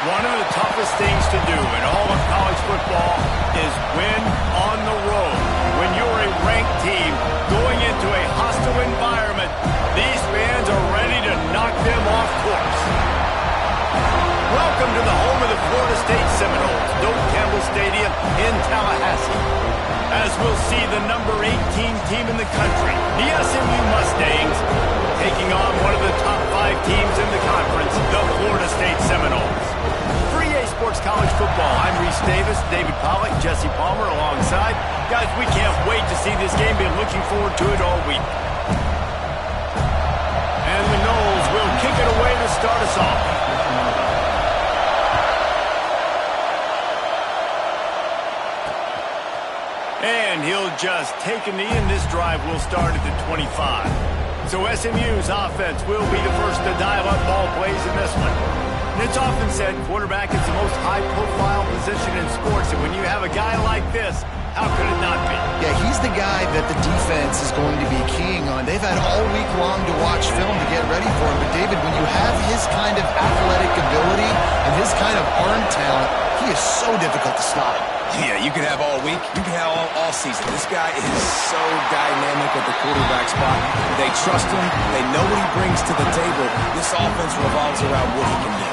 One of the toughest things to do in all of college football is win on the road. When you're a ranked team going into a hostile environment, these fans are ready to knock them off course. Welcome to the home of the Florida State Seminoles, Doak Campbell Stadium in Tallahassee. As we'll see the number 18 team in the country, the SMU Mustangs, taking on one of the top 5 teams in the conference, the Florida State Seminoles. For EA Sports College Football, I'm Reese Davis, David Pollack, Jesse Palmer alongside. Guys, we can't wait to see this game. Been looking forward to it all week. And the Noles will kick it away to start us off. And he'll just take a knee, and this drive will start at the 25. So SMU's offense will be the first to dial up ball plays in this one. And it's often said quarterback is the most high-profile position in sports, and when you have a guy like this, how could it not be? Yeah, he's the guy that the defense is going to be keying on. They've had all week long to watch film to get ready for him. But, David, when you have his kind of athletic ability and his kind of arm talent, he is so difficult to stop. Yeah, you can have all week. You can have all season. This guy is so dynamic at the quarterback spot. They trust him. They know what he brings to the table. This offense revolves around what he can do.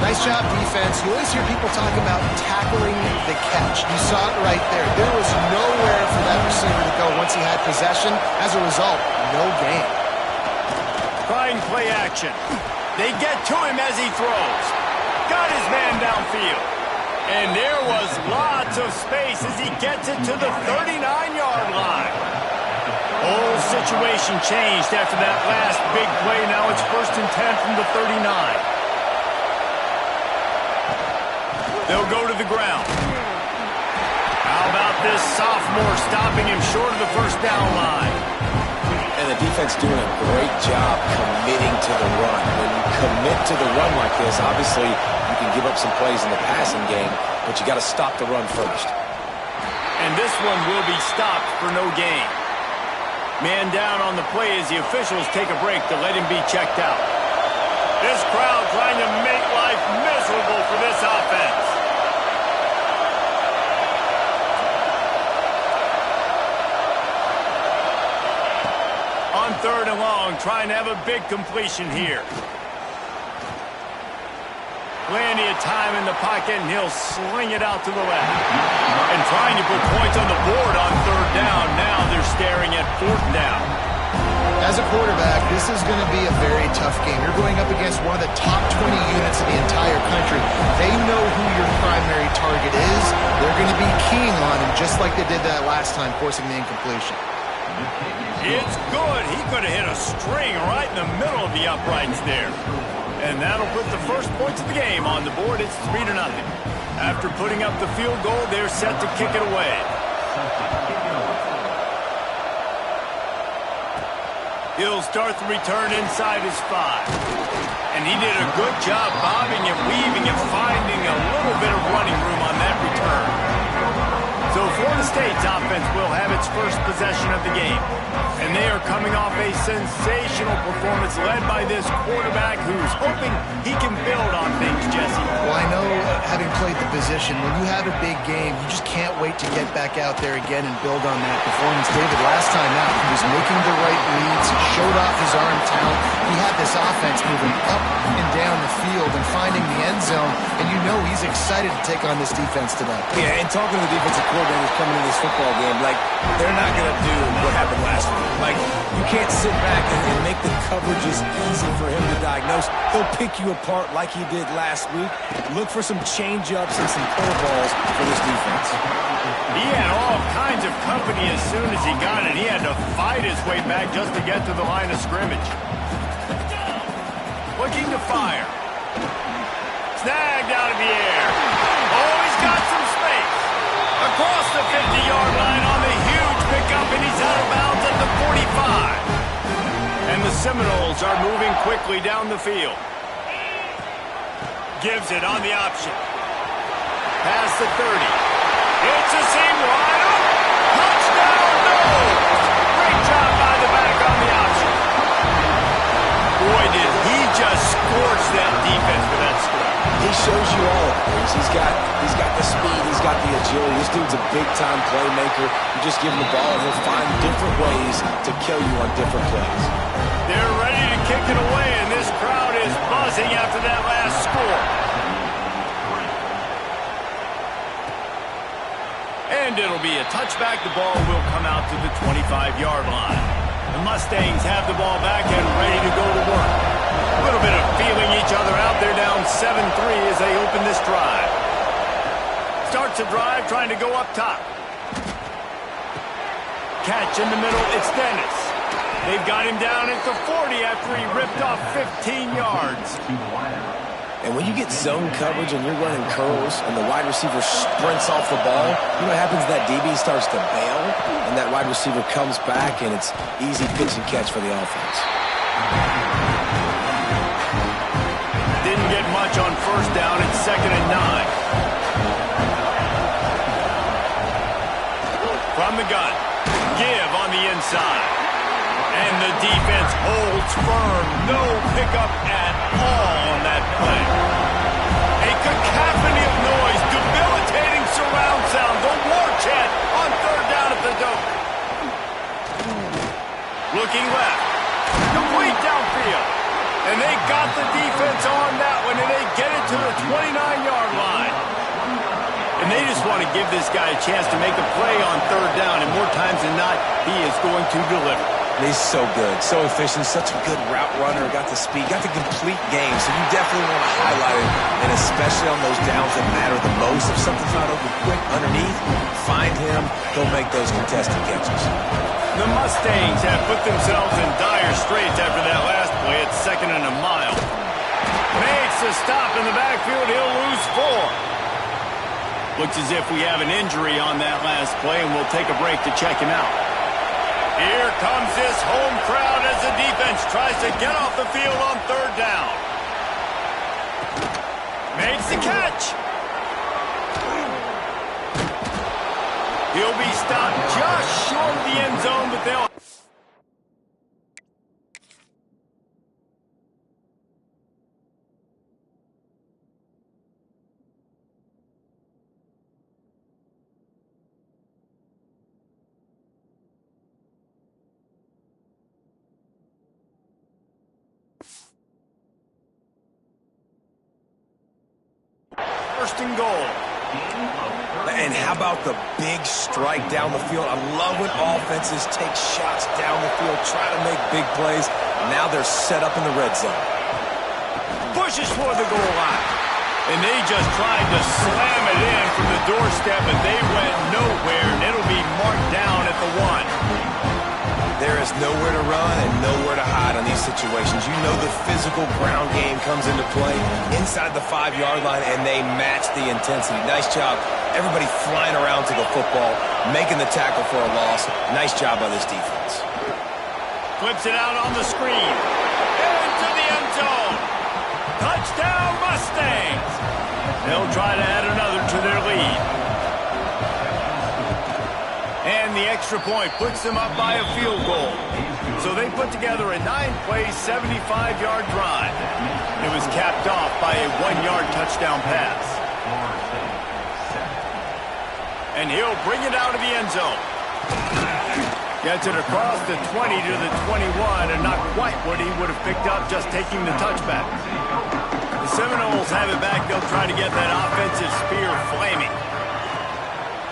Nice job, defense. You always hear people talk about tackling the catch. You saw it right there. There was nowhere for that receiver to go once he had possession. As a result, no gain. Trying play action. They get to him as he throws. Got his man downfield. And there was lots of space as he gets it to the 39-yard line. Whole situation changed after that last big play. Now it's 1st and 10 from the 39. They'll go to the ground. How about this sophomore stopping him short of the first down line? And the defense doing a great job committing to the run. When you commit to the run like this, obviously you can give up some plays in the passing game, but you got to stop the run first. And this one will be stopped for no gain. Man down on the play as the officials take a break to let him be checked out. This crowd trying to make life miserable for this offense. On 3rd and long, trying to have a big completion here. Plenty of time in the pocket, and he'll sling it out to the left. And trying to put points on the board on 3rd down. Now they're staring at 4th down. As a quarterback, this is going to be a very tough game. You're going up against one of the top 20 units in the entire country. They know who your primary target is. They're going to be keying on him, just like they did that last time, forcing the incompletion. It's good. He could have hit a string right in the middle of the uprights there. And that'll put the first points of the game on the board. It's 3-0. After putting up the field goal, they're set to kick it away. He'll start the return inside his 5. And he did a good job bobbing and weaving and finding a little bit of running room on that return. So Florida State's offense will have its first possession of the game. And they are coming off a sensational performance led by this quarterback who's hoping he can build on things, Jesse. Well, I know, having played the position, when you have a big game, you just can't wait to get back out there again and build on that performance. David, last time out, he was making the right reads. He showed off his arm talent. He had this offense moving up and down the field and finding the end zone. And you know he's excited to take on this defense today. Yeah, and talking to the defensive coordinators coming into this football game, like, they're not going to do what happened last week. Like, you can't sit back and make the coverages easy for him to diagnose. He'll pick you apart like he did last week. Look for some change-ups and some curveballs for this defense. He had all kinds of company as soon as he got it. He had to fight his way back just to get to the line of scrimmage. Looking to fire. Snagged out of the air. Oh, he's got some space. Across the 50-yard line on the huge pickup, and he's out of bounds at the 45. And the Seminoles are moving quickly down the field. Gives it on the option. Past the 30. It's a seam wide open. Touchdown, no! Great job by the back on the option. Boy, did he just scorch that defense for that score. he shows you all of it. He's got the speed, he's got the agility. This dude's a big-time playmaker. You just give him the ball, and he'll find different ways to kill you on different plays. They're ready to kick it away, and this crowd is buzzing after that last score. And it'll be a touchback. The ball will come out to the 25-yard line. The Mustangs have the ball back and ready to go to work. A little bit of feeling each other out. They're down 7-3 as they open this drive. Starts a drive trying to go up top. Catch in the middle. It's Dennis. They've got him down at the 40 after he ripped off 15 yards. And when you get zone coverage and you're running curls and the wide receiver sprints off the ball, you know what happens? That DB starts to bail, and that wide receiver comes back, and it's easy pitch and catch for the offense. Didn't get much on first down. It's 2nd and 9. From the gun. Give on the inside. And the defense holds firm. No pickup at all on that play. A cacophony of noise. Debilitating surround sound. The war chant on 3rd down at the Doak. Looking left. Complete downfield. And they got the defense on that one, and they get it to the 29-yard line. And they just want to give this guy a chance to make a play on 3rd down, and more times than not, he is going to deliver. He's so good, so efficient, such a good route runner, got the speed, got the complete game, so you definitely want to highlight it, and especially on those downs that matter the most. If something's not open quick underneath, find him, he'll make those contested catches. The Mustangs have put themselves in dire straits after that last play. It's 2nd and a mile. Makes a stop in the backfield, he'll lose 4. Looks as if we have an injury on that last play, and we'll take a break to check him out. Here comes this home crowd as the defense tries to get off the field on 3rd down. Makes the catch. He'll be stopped just short of the end zone, but they'll... First and goal. And how about the big strike down the field? I love when offenses take shots down the field, try to make big plays. Now they're set up in the red zone. Pushes for the goal line. And they just tried to slam it in from the doorstep, but they went nowhere, and it'll be marked down at the 1. There is nowhere to run and nowhere to hide on these situations. You know the physical ground game comes into play inside the 5-yard line, and they match the intensity. Nice job. Everybody flying around to the football, making the tackle for a loss. Nice job by this defense. Flips it out on the screen. Into the end zone. Touchdown, Mustangs. They'll try to add another to their lead. And the extra point puts them up by a field goal. So they put together a 9-play, 75-yard drive. It was capped off by a 1-yard touchdown pass. And he'll bring it out of the end zone. Gets it across the 20 to the 21, and not quite what he would have picked up just taking the touchback. The Seminoles have it back. They'll try to get that offensive spear flaming.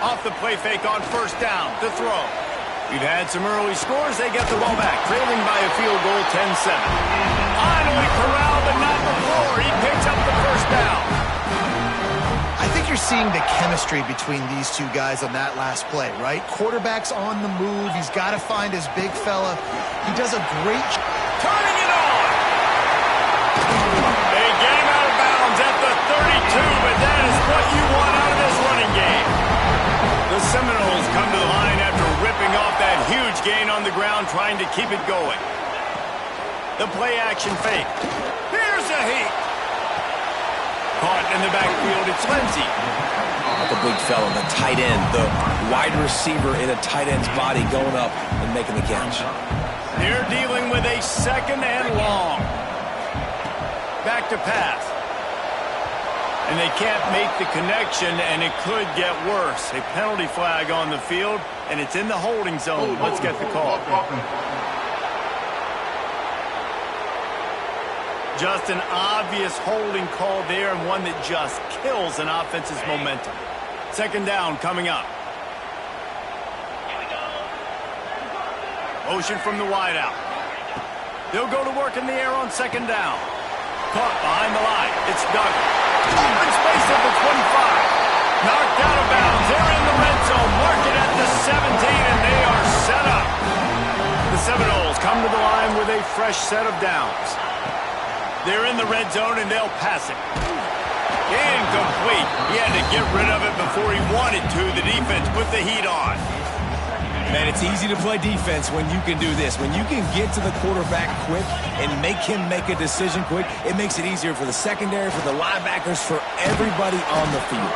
Off the play fake on 1st down to throw. We've had some early scores. They get the ball back, trailing by a field goal, 10-7. Finally corralled, but not before. He picks up the 1st down. I think you're seeing the chemistry between these two guys on that last play, right? Quarterback's on the move. He's got to find his big fella. He does a great job. Turning it on. They get him out of bounds at the 32, but that is what you want out of this running game. The Seminoles come to the line after ripping off that huge gain on the ground, trying to keep it going. The play-action fake. Here's a heat. Caught in the backfield, it's Lindsey. The big fella, the tight end, the wide receiver in a tight end's body going up and making the catch. They're dealing with a 2nd and long. Back to pass. And they can't make the connection, and it could get worse. A penalty flag on the field, and it's in the holding zone. Let's get the call. Just an obvious holding call there, and one that just kills an offense's momentum. Second down coming up. Motion from the wideout. They'll go to work in the air on second down. Caught behind the line. It's Douglas. Open space at the 25. Knocked out of bounds. They're in the red zone. Mark it at the 17, and they are set up. The Seminoles come to the line with a fresh set of downs. They're in the red zone, and they'll pass it. Incomplete. He had to get rid of it before he wanted to. The defense put the heat on. Man, it's easy to play defense when you can do this. When you can get to the quarterback quick and make him make a decision quick, it makes it easier for the secondary, for the linebackers, for everybody on the field.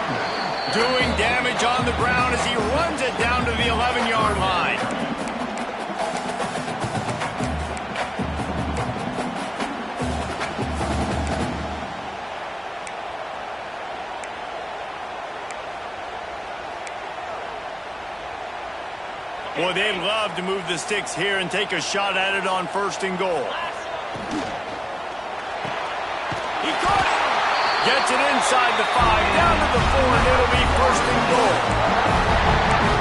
Doing damage on the ground as he runs it down to the 11-yard line. Boy, they'd love to move the sticks here and take a shot at it on first and goal. He caught it. Gets it inside the 5, down to the 4, and it'll be first and goal.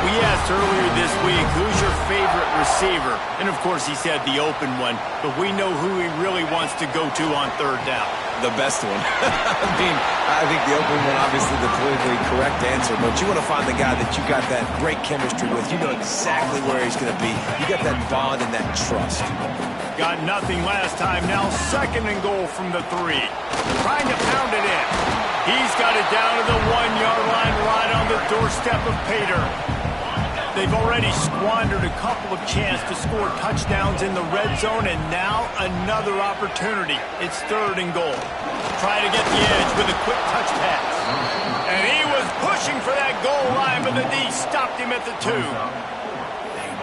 We asked earlier this week, who's your favorite receiver? And, of course, he said the open one, but we know who he really wants to go to on third down. The best one. I think the open one, obviously the politically correct answer, but you want to find the guy that you got that great chemistry with. You know exactly where he's going to be. You got that bond and that trust. Got nothing last time. Now second and goal from the 3. Trying to pound it in. He's got it down to the 1-yard line, right on the doorstep of Pater. They've already squandered a couple of chances to score touchdowns in the red zone, and now another opportunity. It's third and goal. Try to get the edge with a quick touch pass. And he was pushing for that goal line, but the D stopped him at the 2.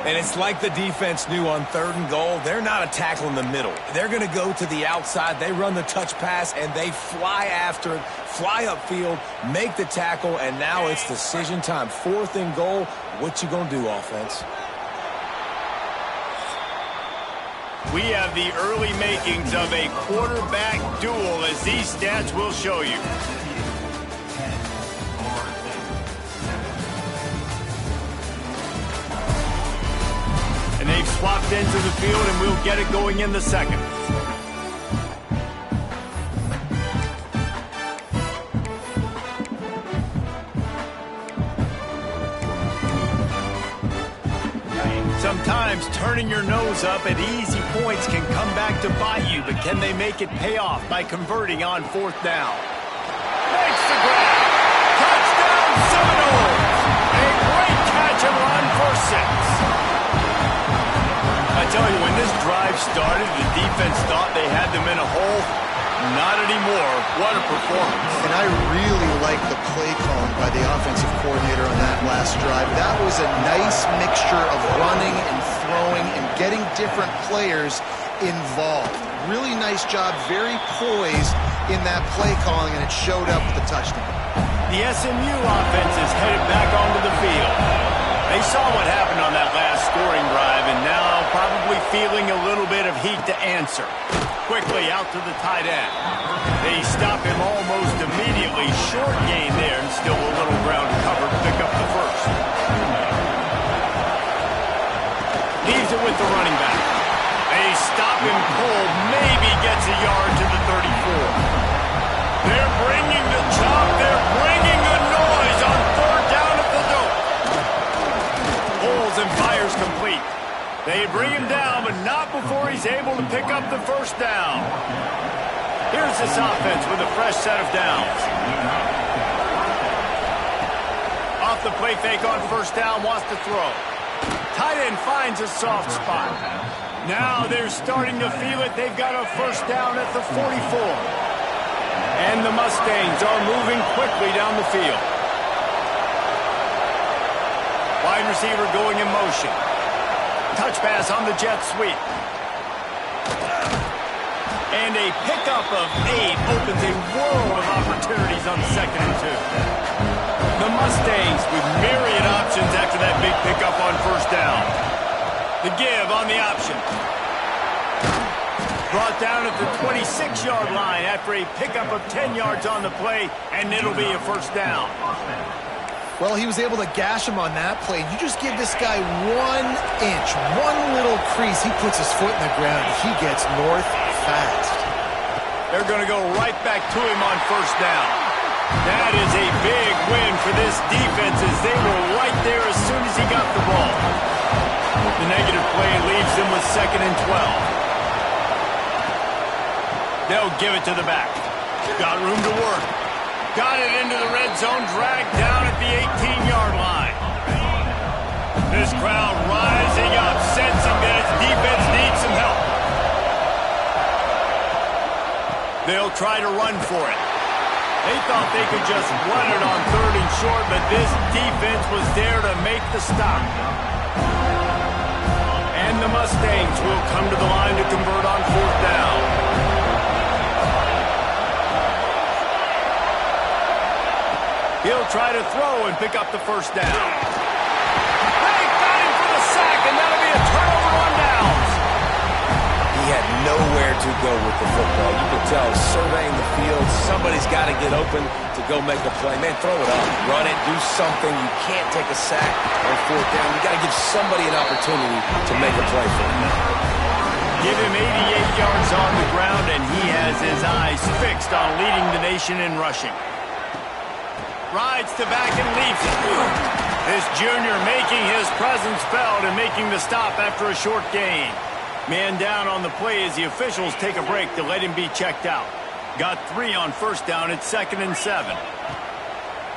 And it's like the defense knew on third and goal. They're not a tackle in the middle. They're going to go to the outside. They run the touch pass, and they fly after it, fly upfield, make the tackle, and now it's decision time. Fourth and goal. What you going to do, offense? We have the early makings of a quarterback duel, as these stats will show you. And they've swapped into the field, and we'll get it going in the second. Sometimes turning your nose up at easy points can come back to bite you, but can they make it pay off by converting on fourth down? Makes the grab. Touchdown Seminoles! A great catch and run for 6. I tell you, when this drive started, the defense thought they had them in a hole. Not anymore. What a performance. And I really like the play calling by the offensive coordinator on that last drive. That was a nice mixture of running and throwing and getting different players involved. Really nice job, very poised in that play calling, and it showed up with the touchdown. The SMU offense is headed back onto the field. They saw what happened on that last scoring drive, and now probably feeling a little bit of heat to answer. Quickly out to the tight end. They stop him almost immediately. Short gain there, and still a little ground cover to pick up the first. Leaves it with the running back. They stop him cold. Maybe gets a yard to the 34. They're bringing the chop. They're bringing the noise on third down at the dope. Pulls and fires complete. They bring him down, but not before he's able to pick up the first down. Here's this offense with a fresh set of downs. Off the play fake on first down, wants to throw. Tight end finds a soft spot. Now they're starting to feel it. They've got a first down at the 44. And the Mustangs are moving quickly down the field. Wide receiver going in motion. Touch pass on the jet sweep. And a pickup of 8 opens a world of opportunities on 2nd and 2. The Mustangs with myriad options after that big pickup on 1st down. The give on the option. Brought down at the 26-yard line after a pickup of 10 yards on the play, and it'll be a 1st down. Well, he was able to gash him on that play. You just give this guy 1 inch, one little crease, he puts his foot in the ground. He gets north fast. They're going to go right back to him on 1st down. That is a big win for this defense as they were right there as soon as he got the ball. The negative play leaves them with 2nd and 12. They'll give it to the back. Got room to work. Got it into the red zone, dragged down at the 18-yard line. This crowd rising up, sensing that its defense needs some help. They'll try to run for it. They thought they could just run it on 3rd and short, but this defense was there to make the stop. And the Mustangs will come to the line to convert on 4th down. He'll try to throw and pick up the 1st down. They got him for the sack, and that'll be a turnover on downs. He had nowhere to go with the football. You could tell, surveying the field, somebody's got to get open to go make a play. Man, throw it up, run it, do something. You can't take a sack on 4th down. You got to give somebody an opportunity to make a play for him. Give him 88 yards on the ground, and he has his eyes fixed on leading the nation in rushing. Rides to back and leaves it. This junior making his presence felt and making the stop after a short gain. Man down on the play as the officials take a break to let him be checked out. Got 3 on 1st down at 2nd and 7.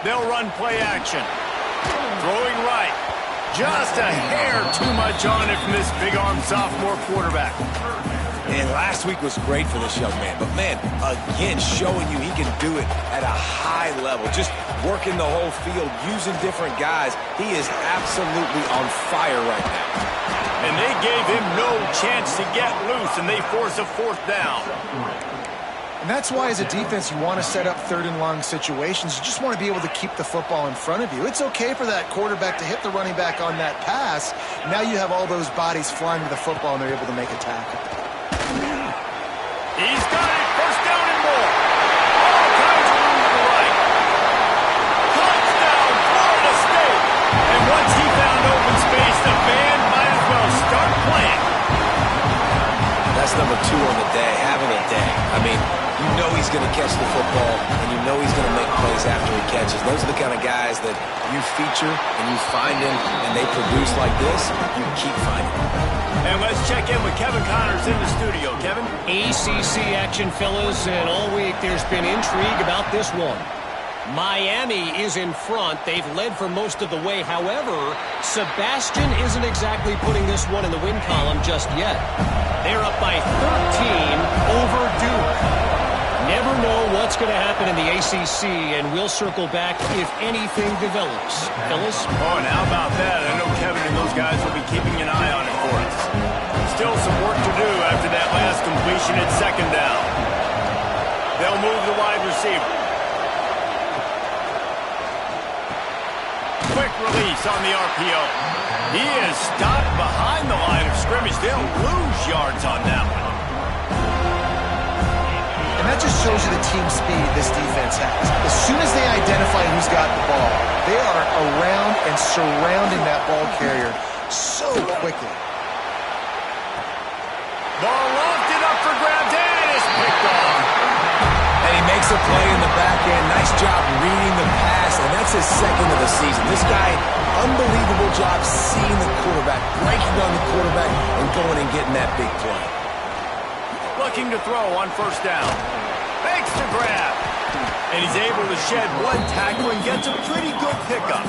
They'll run play action. Throwing right. Just a hair too much on it from this big-armed sophomore quarterback. And last week was great for this young man. But, man, again, showing you he can do it at a high level. Just working the whole field, using different guys. He is absolutely on fire right now. And they gave him no chance to get loose, and they force a 4th down. And that's why, as a defense, you want to set up 3rd and long situations. You just want to be able to keep the football in front of you. It's okay for that quarterback to hit the running back on that pass. Now you have all those bodies flying to the football, and they're able to make a tackle. He's got it. 1st down and more. All kinds of room to the right. Touchdown, Florida State. And once he found open space, the band might as well start playing. That's number 2 on the day, having a day. I mean, you know he's going to catch the football, and you know he's going to make plays after he catches. Those are the kind of guys that you feature and you find him, and they produce like this, you keep finding them. And let's check in with Kevin Connors in the studio. Kevin? ACC action, fellas, and all week there's been intrigue about this one. Miami is in front. They've led for most of the way. However, Sebastian isn't exactly putting this one in the win column just yet. They're up by 13 over Duke. Never know what's going to happen in the ACC, and we'll circle back if anything develops. Fellas? Oh, and how about that? I know Kevin and those guys will be keeping an eye on it for us. Still some work to do after that last completion at 2nd down. They'll move the wide receiver. Quick release on the RPO. He is stopped behind the line of scrimmage. They'll lose yards on that one. And that just shows you the team speed this defense has. As soon as they identify who's got the ball, they are around and surrounding that ball carrier so quickly. Ball lofted up for grabs and is picked off. And he makes a play in the back end. Nice job reading the pass, and that's his 2nd of the season. This guy, unbelievable job seeing the quarterback, breaking on the quarterback, and going and getting that big play. Looking to throw on 1st down. Makes the grab. And he's able to shed one tackle and gets a pretty good pickup.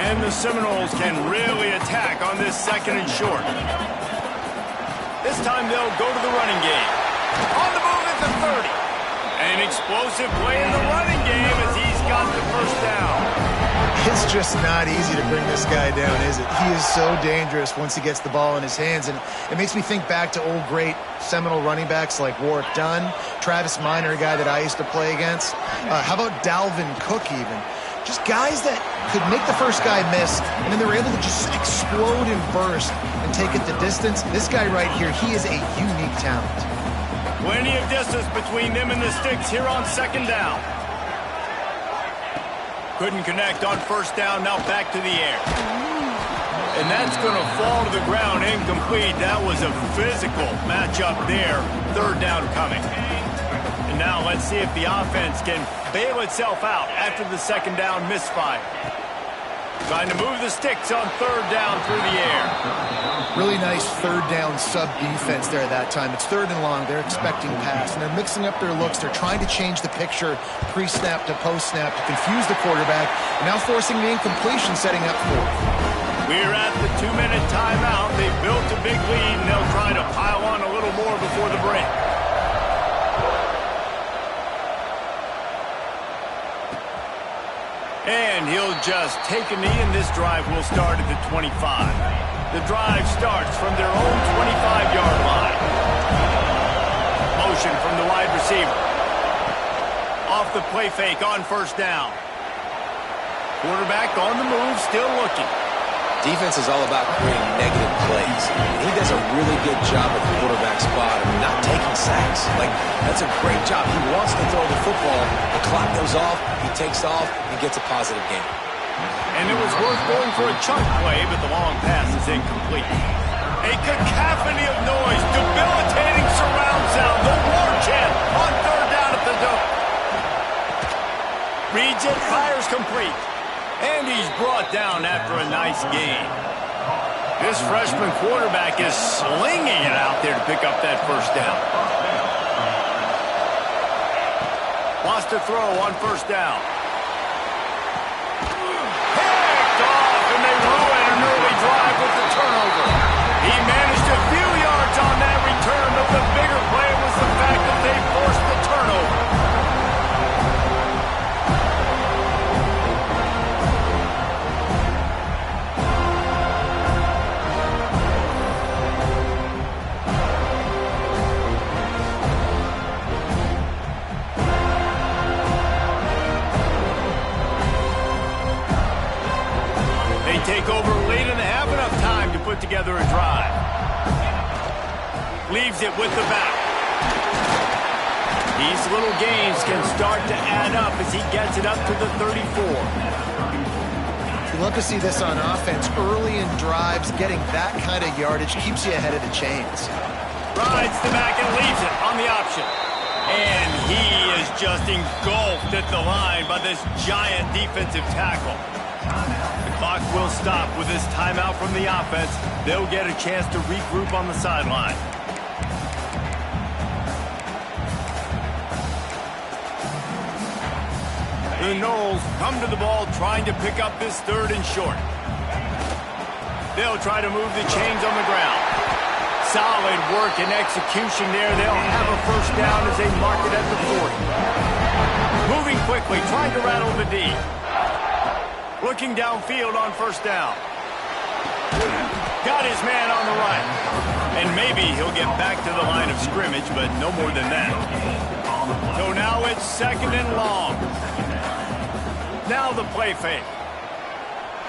And the Seminoles can really attack on this 2nd and short. This time they'll go to the running game. On the move at the 30. An explosive play in the running game as he's got the 1st down. It's just not easy to bring this guy down, is it? He is so dangerous once he gets the ball in his hands, and it makes me think back to old great Seminole running backs like Warrick Dunn, Travis Minor, a guy that I used to play against. How about Dalvin Cook even? Just guys that could make the first guy miss, and then they were able to just explode and burst and take it the distance. This guy right here, he is a unique talent. Plenty of distance between them and the sticks here on second down. Couldn't connect on first down, now back to the air. And that's going to fall to the ground incomplete. That was a physical matchup there. Third down coming. And now let's see if the offense can bail itself out after the second down misfire. Trying to move the sticks on third down through the air. Really nice third down sub defense there that time. It's third and long. They're expecting pass, and they're mixing up their looks. They're trying to change the picture pre-snap to post-snap to confuse the quarterback, and now forcing the incompletion, setting up fourth. We're at the 2-minute timeout. They've built a big lead, and they'll try to pile on a little more before the break. And he'll just take a knee, and this drive will start at the 25. The drive starts from their own 25-yard line. Motion from the wide receiver. Off the play fake on first down. Quarterback on the move, still looking. Defense is all about creating negative plays. He does a really good job at the quarterback spot of not taking sacks. Like, that's a great job. He wants to throw the football. The clock goes off, he takes off, and gets a positive gain. And it was worth going for a chunk play, but the long pass is incomplete. A cacophony of noise, debilitating surround sound, the war chant on third down at the dome. Reads it, fires complete. And he's brought down after a nice gain. This freshman quarterback is slinging it out there to pick up that first down. Wants to throw on first down. Picked off, and they ruin an early drive with the turnover. He managed a few yards on that return, but the bigger play was the fact that they forced the turnover. Take over late in the half, enough time to put together a drive. Leaves it with the back. These little gains can start to add up as he gets it up to the 34. You love to see this on offense. Early in drives, getting that kind of yardage keeps you ahead of the chains. Rides the back and leaves it on the option. And he is just engulfed at the line by this giant defensive tackle. Clock will stop with this timeout from the offense. They'll get a chance to regroup on the sideline. The Noles come to the ball trying to pick up this third and short. They'll try to move the chains on the ground. Solid work and execution there. They'll have a first down as they mark it at the 40. Moving quickly, trying to rattle the D. Looking downfield on first down. Got his man on the right. And maybe he'll get back to the line of scrimmage, but no more than that. So now it's second and long. Now the play fake.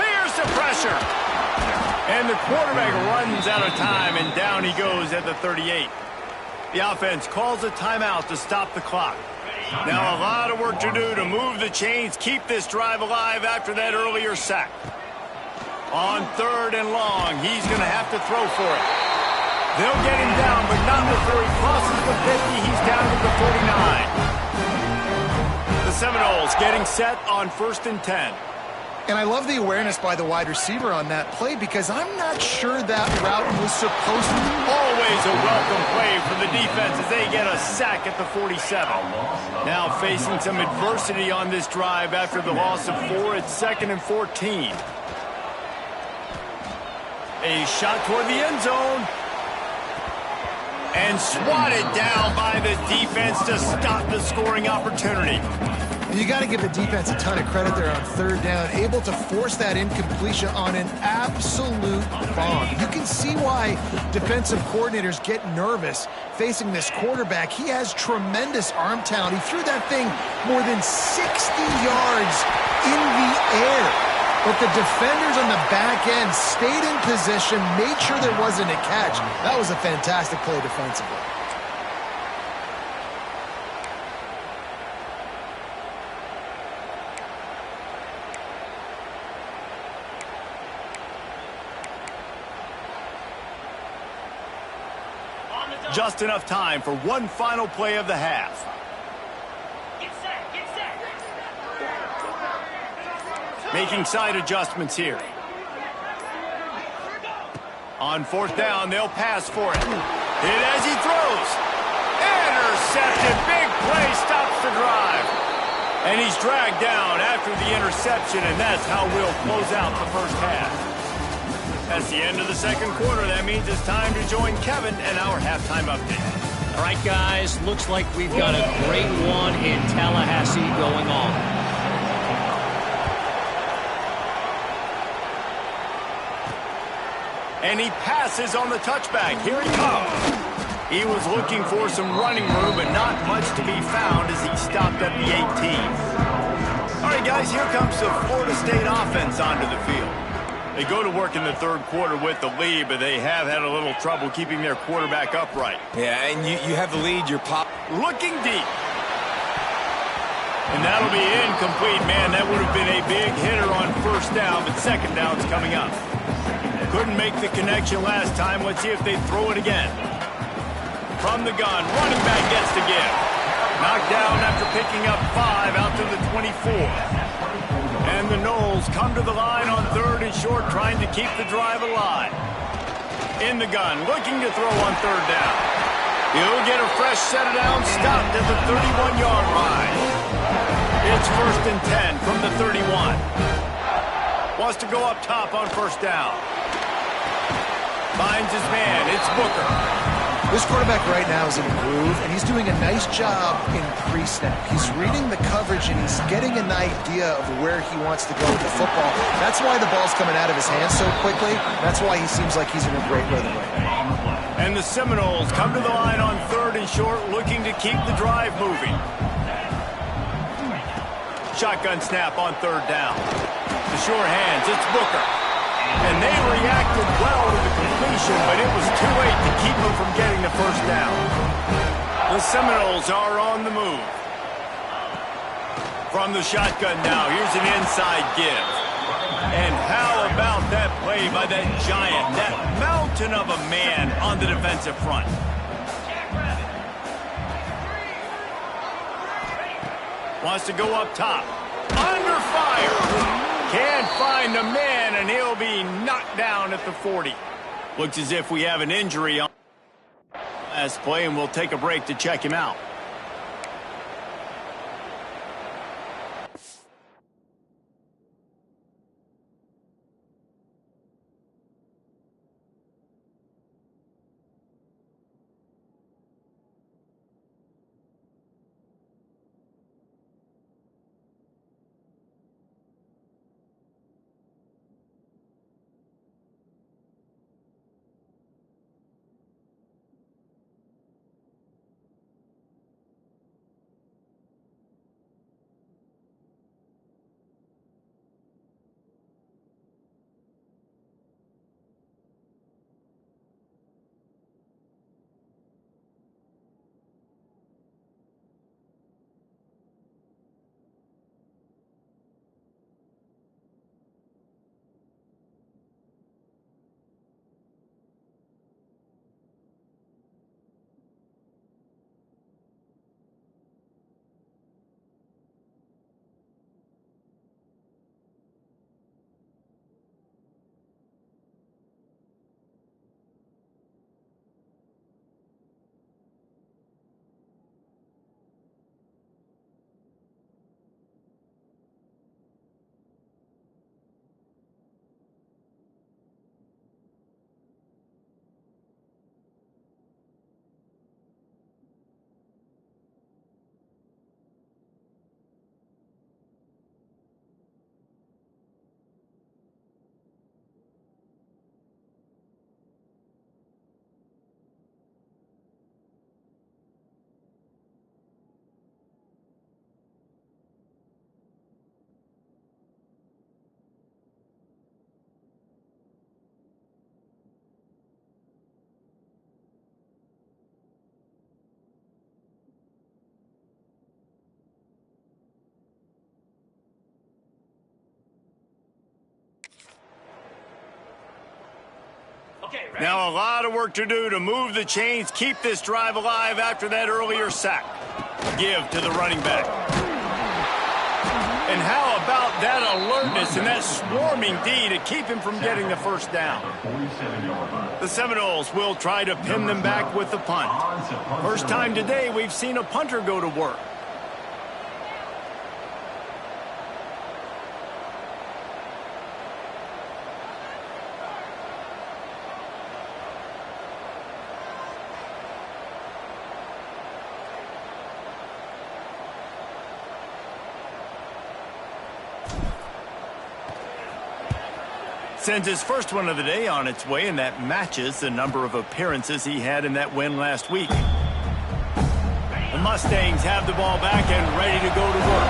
Here's the pressure. And the quarterback runs out of time, and down he goes at the 38. The offense calls a timeout to stop the clock. Now a lot of work to do to move the chains, keep this drive alive after that earlier sack. On third and long, he's going to have to throw for it. They'll get him down, but not before he crosses the 50. He's down to the 49. The Seminoles getting set on first and 10. And I love the awareness by the wide receiver on that play because I'm not sure that route was supposed to. Always a welcome play for the defense as they get a sack at the 47. Now facing some adversity on this drive after the loss of 4 at second and 14. A shot toward the end zone. And swatted down by the defense to stop the scoring opportunity. You got to give the defense a ton of credit there on third down, able to force that incompletion on an absolute bomb. You can see why defensive coordinators get nervous facing this quarterback. He has tremendous arm talent. He threw that thing more than 60 yards in the air. But the defenders on the back end stayed in position, made sure there wasn't a catch. That was a fantastic play defensively. Just enough time for one final play of the half. Making side adjustments here. On fourth down, they'll pass for it. Hit as he throws. Intercepted. Big play stops the drive. And he's dragged down after the interception, and that's how we'll close out the first half. That's the end of the second quarter. That means it's time to join Kevin and our halftime update. All right, guys, looks like we've got a great one in Tallahassee going on. And he passes on the touchback. Here he comes. He was looking for some running room, but not much to be found as he stopped at the 18. All right, guys, here comes the Florida State offense onto the field. They go to work in the third quarter with the lead, but they have had a little trouble keeping their quarterback upright. Yeah, and you have the lead. You're looking deep. And that'll be incomplete. Man, that would have been a big hitter on first down, but second down's coming up. Couldn't make the connection last time. Let's see if they throw it again. From the gun, running back gets to give. Knocked down after picking up 5 out to the 24. And the Noles come to the line on third and short, trying to keep the drive alive. In the gun, looking to throw on third down. He'll get a fresh set down, stopped at the 31-yard line. It's 1st and 10 from the 31. Wants to go up top on first down. Finds his man. It's Booker. This quarterback right now is in a groove, and he's doing a nice job in pre-snap. He's reading the coverage, and he's getting an idea of where he wants to go with the football. That's why the ball's coming out of his hands so quickly. That's why he seems like he's in a great rhythm right now. And the Seminoles come to the line on third and short, looking to keep the drive moving. Shotgun snap on third down. The sure hands, it's Booker. And they reacted well to the completion, but it was too late to keep them from getting the first down. The Seminoles are on the move. From the shotgun now, here's an inside give. And how about that play by that giant, that mountain of a man on the defensive front? Wants to go up top. Under fire. Can't find the man, and he'll be knocked down at the 40. Looks as if we have an injury on last play, and we'll take a break to check him out. Now a lot of work to do to move the chains, keep this drive alive after that earlier sack. Give to the running back. And how about that alertness and that swarming D to keep him from getting the first down? The Seminoles will try to pin them back with the punt. First time today we've seen a punter go to work. Sends his first one of the day on its way, and that matches the number of appearances he had in that win last week. The Mustangs have the ball back and ready to go to work.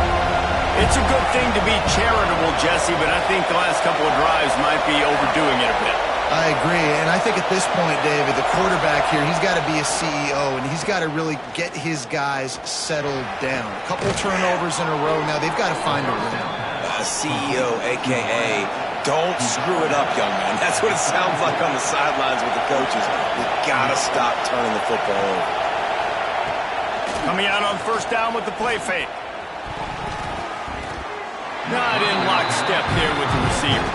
It's a good thing to be charitable, Jesse, but I think the last couple of drives might be overdoing it a bit. I agree, and I think at this point, David, the quarterback here, he's got to be a CEO, and he's got to really get his guys settled down. A couple turnovers in a row now. They've got to find a rhythm. CEO, a.k.a. don't screw it up, young man. That's what it sounds like on the sidelines with the coaches. You got to stop turning the football over. Coming out on first down with the play fake. Not in lockstep there with the receiver.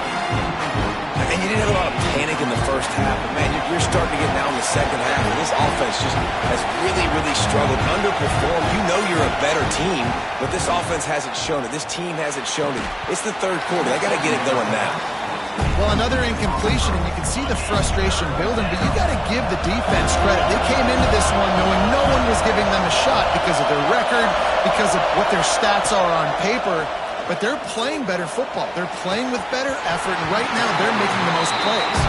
And you didn't have a lot of panic in the first half, but man, you're starting to get down in the second half, and this offense just has really, really struggled, underperformed. You know you're a better team, but this offense hasn't shown it. This team hasn't shown it. It's the third quarter. They got to get it going now. Well, another incompletion, and you can see the frustration building, but you got to give the defense credit. They came into this one knowing no one was giving them a shot because of their record, because of what their stats are on paper. But they're playing better football. They're playing with better effort, and right now they're making the most plays.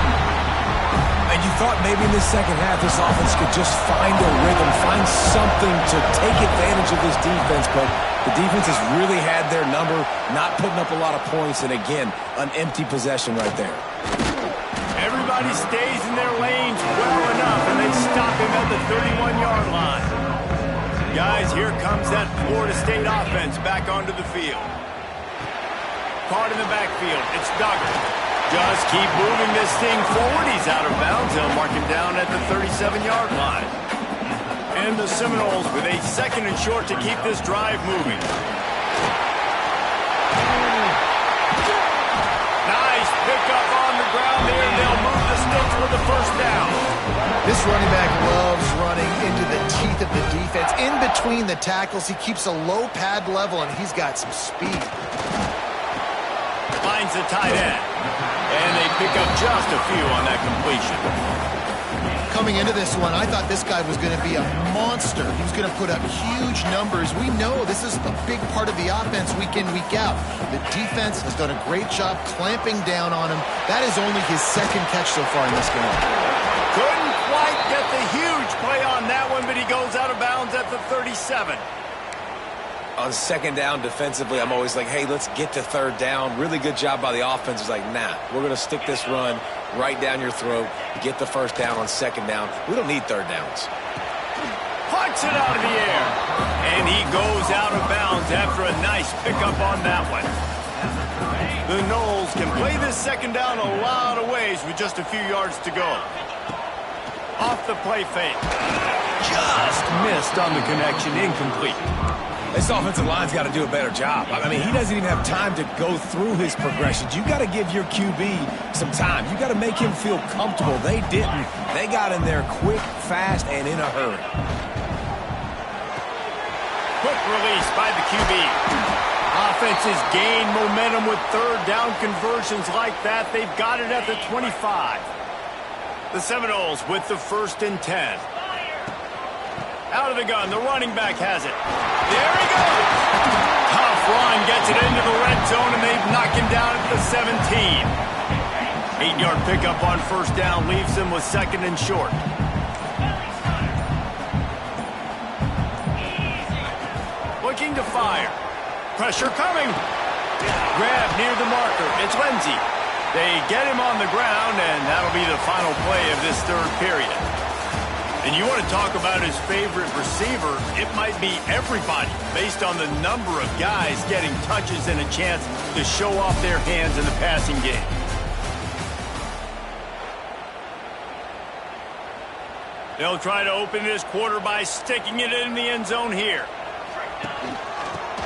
And you thought maybe in the second half this offense could just find a rhythm, find something to take advantage of this defense, but the defense has really had their number, not putting up a lot of points, and again, an empty possession right there. Everybody stays in their lanes well enough, and they stop him at the 31-yard line. Guys, here comes that Florida State offense back onto the field. Caught in the backfield. It's Duggar. Just keep moving this thing forward. He's out of bounds. They'll mark him down at the 37-yard line. And the Seminoles with a second and short to keep this drive moving. Nice pickup on the ground there. They'll move the sticks for the first down. This running back loves running into the teeth of the defense. In between the tackles, he keeps a low pad level, and he's got some speed. Finds the tight end. And they pick up just a few on that completion. Coming into this one, I thought this guy was going to be a monster. He was going to put up huge numbers. We know this is a big part of the offense week in, week out. The defense has done a great job clamping down on him. That is only his second catch so far in this game. Couldn't quite get the huge play on that one, but he goes out of bounds at the 37. On second down defensively, I'm always like, hey, let's get to third down. Really good job by the offense. It's like, nah, we're going to stick this run right down your throat, get the first down on second down. We don't need third downs. Puts it out of the air. And he goes out of bounds after a nice pickup on that one. The Noles can play this second down a lot of ways with just a few yards to go. Off the play fake. Just missed on the connection, incomplete. This offensive line's got to do a better job. I mean, he doesn't even have time to go through his progressions. You got to give your QB some time. You got to make him feel comfortable. They didn't. They got in there quick, fast, and in a hurry. Quick release by the QB. Offenses gain momentum with third down conversions like that. They've got it at the 25. The Seminoles with the 1st and 10. Out of the gun, the running back has it. There he goes! Tough run, gets it into the red zone, and they've knocked him down at the 17. 8-yard pickup on first down leaves him with second and short. Looking to fire. Pressure coming. Grab near the marker. It's Lindsey. They get him on the ground, and that'll be the final play of this third period. And you want to talk about his favorite receiver, it might be everybody based on the number of guys getting touches and a chance to show off their hands in the passing game. They'll try to open this quarter by sticking it in the end zone here.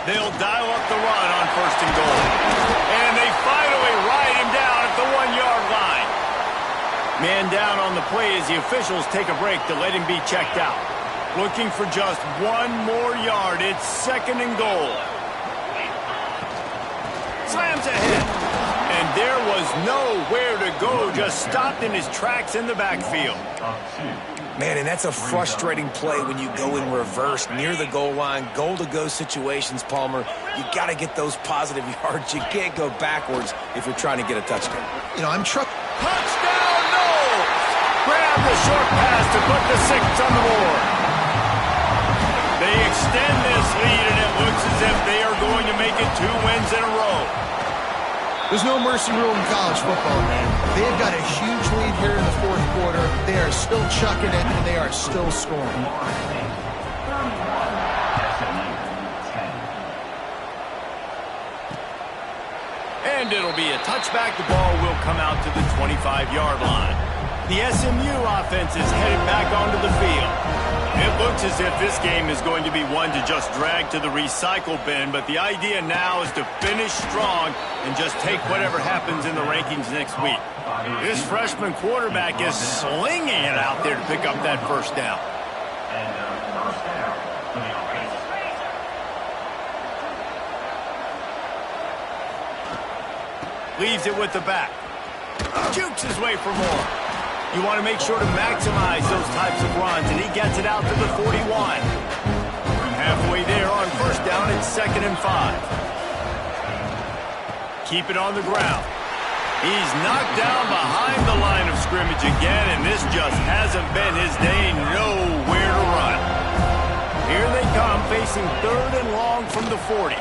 They'll dial up the run on 1st and goal. And they finally ride him down at the 1-yard line. Man down on the play as the officials take a break to let him be checked out. Looking for just 1 more yard. It's 2nd and goal. Slams ahead. And there was nowhere to go. Just stopped in his tracks in the backfield. Man, and that's a frustrating play when you go in reverse near the goal line, goal-to-go situations, Palmer. You got to get those positive yards. You can't go backwards if you're trying to get a touchdown. You know, Touchdown, Knowles! Grab the short pass to put the 6 on the board. They extend this lead, and it looks as if they are going to make it 2 wins in a row. There's no mercy rule in college football, man. They've got a huge lead here in the 4th quarter. They are still chucking it, and they are still scoring. And it'll be a touchback. The ball will come out to the 25-yard line. The SMU offense is headed back onto the field. It looks as if this game is going to be one to just drag to the recycle bin, but the idea now is to finish strong and just take whatever happens in the rankings next week. This freshman quarterback is slinging it out there to pick up that 1st down. Leaves it with the back. Jukes his way for more. You want to make sure to maximize those types of runs, and he gets it out to the 41. Halfway there on 1st down, it's 2nd and 5. Keep it on the ground. He's knocked down behind the line of scrimmage again, and this just hasn't been his day. Nowhere to run. Here they come, facing 3rd and long from the 40.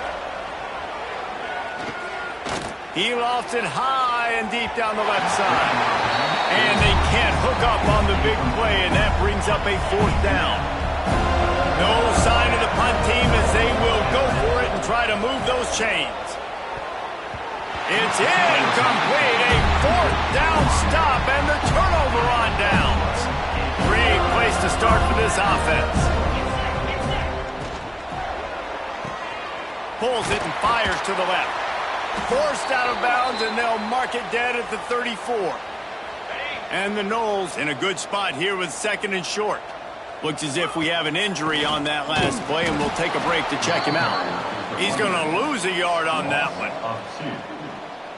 He lofts it high and deep down the left side. And they can't hook up on the big play, and that brings up a 4th down. No sign of the punt team as they will go for it and try to move those chains. It's incomplete. A 4th down stop and the turnover on downs. Great place to start for this offense. Pulls it and fires to the left. Forced out of bounds, and they'll mark it dead at the 34. And the Noles in a good spot here with 2nd and short. Looks as if we have an injury on that last play, and we'll take a break to check him out. He's going to lose a yard on that one.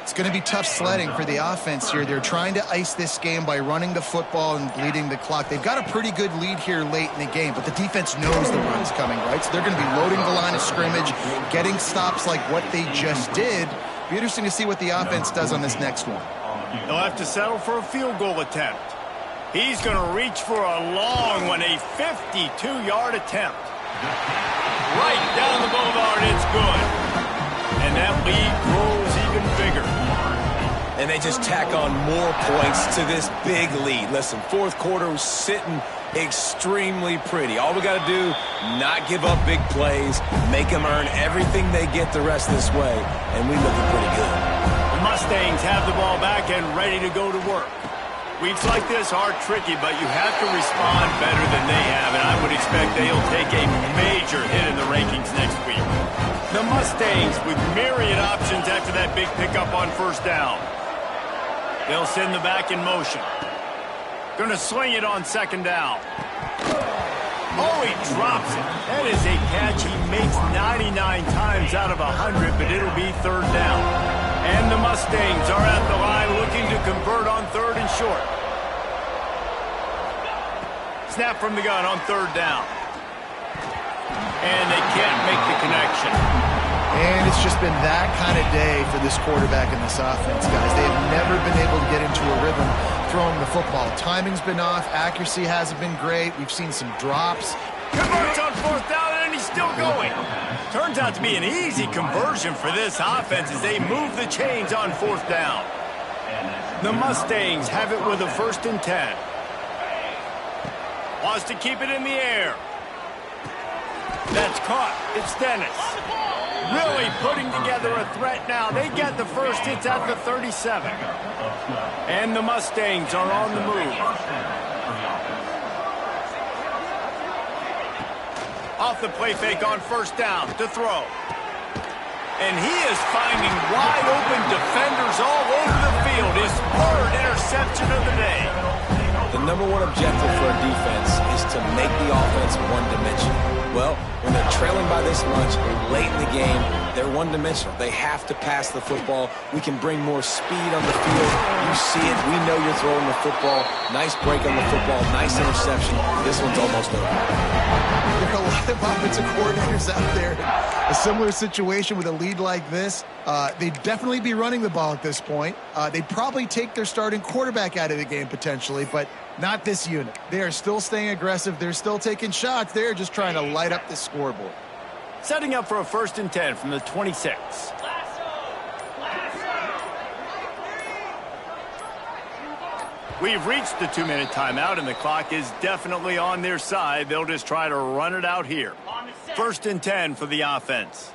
It's going to be tough sledding for the offense here. They're trying to ice this game by running the football and leading the clock. They've got a pretty good lead here late in the game, but the defense knows the run's coming, right? So they're going to be loading the line of scrimmage, getting stops like what they just did. Be interesting to see what the offense does on this next one. They'll have to settle for a field goal attempt. He's going to reach for a long one, a 52-yard attempt. Right down the boulevard, it's good. And that lead grows even bigger. And they just tack on more points to this big lead. Listen, 4th quarter was sitting extremely pretty. All we got to do, not give up big plays, make them earn everything they get the rest of this way, and we looking pretty good. The Mustangs have the ball back and ready to go to work. Weeks like this are tricky, but you have to respond better than they have, and I would expect they'll take a major hit in the rankings next week. The Mustangs with myriad options after that big pickup on 1st down. They'll send the back in motion. Going to swing it on 2nd down. Oh, he drops it. That is a catch he makes 99 times out of 100, but it'll be 3rd down. And the Mustangs are at the line looking to convert on 3rd and short. Snap from the gun on 3rd down. And they can't make the connection. And it's just been that kind of day for this quarterback and this offense, guys. They have never been able to get into a rhythm throwing the football. Timing's been off. Accuracy hasn't been great. We've seen some drops. Converts on 4th down, and he's still going. Turns out to be an easy conversion for this offense as they move the chains on 4th down. The Mustangs have it with a 1st and 10. Wants to keep it in the air. That's caught. It's Dennis. Really putting together a threat now. They get the first. It's at the 37. And the Mustangs are on the move. Off the play fake on first down to throw. And he is finding wide-open defenders all over the field. His third interception of the day. The number one objective for a defense is to make the offense one-dimensional. Well, when they're trailing by this much late in the game, they're one-dimensional. They have to pass the football. We can bring more speed on the field. You see it. We know you're throwing the football. Nice break on the football. Nice interception. This one's almost over. There are a lot of offensive coordinators out there in a similar situation with a lead like this. They'd definitely be running the ball at this point. They'd probably take their starting quarterback out of the game potentially, but not this unit. They are still staying aggressive. They're still taking shots. They're just trying to light up the scoreboard. Setting up for a 1st and 10 from the 26. We've reached the 2-minute timeout, and the clock is definitely on their side. They'll just try to run it out here. 1st and 10 for the offense.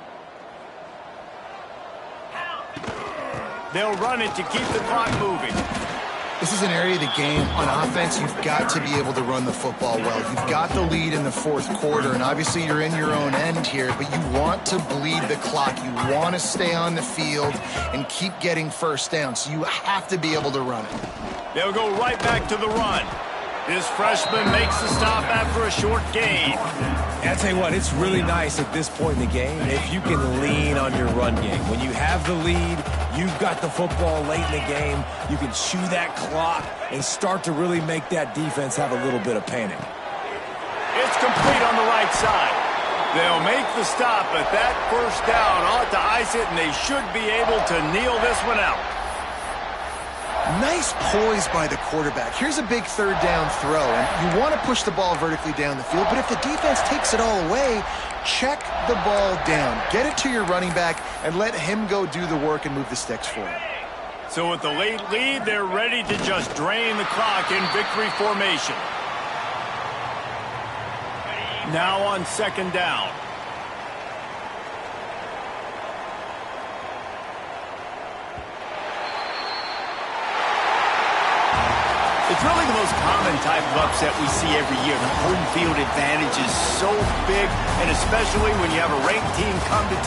They'll run it to keep the clock moving. This is an area of the game. On offense, you've got to be able to run the football well. You've got the lead in the 4th quarter, and obviously you're in your own end here, but you want to bleed the clock. You want to stay on the field and keep getting first down, so you have to be able to run it. They'll go right back to the run. This freshman makes the stop after a short gain. I'll tell you what, it's really nice at this point in the game if you can lean on your run game. When you have the lead, you've got the football late in the game, you can chew that clock and start to really make that defense have a little bit of panic. It's complete on the right side. They'll make the stop, but that first down ought to ice it, and they should be able to kneel this one out. Nice poise by the quarterback. Here's a big 3rd down throw, and you want to push the ball vertically down the field, but if the defense takes it all away, check the ball down. Get it to your running back and let him go do the work and move the sticks for him. So with the late lead, they're ready to just drain the clock in victory formation. Now on 2nd down. It's really the most common type of upset we see every year. The home field advantage is so big, and especially when you have a ranked team come to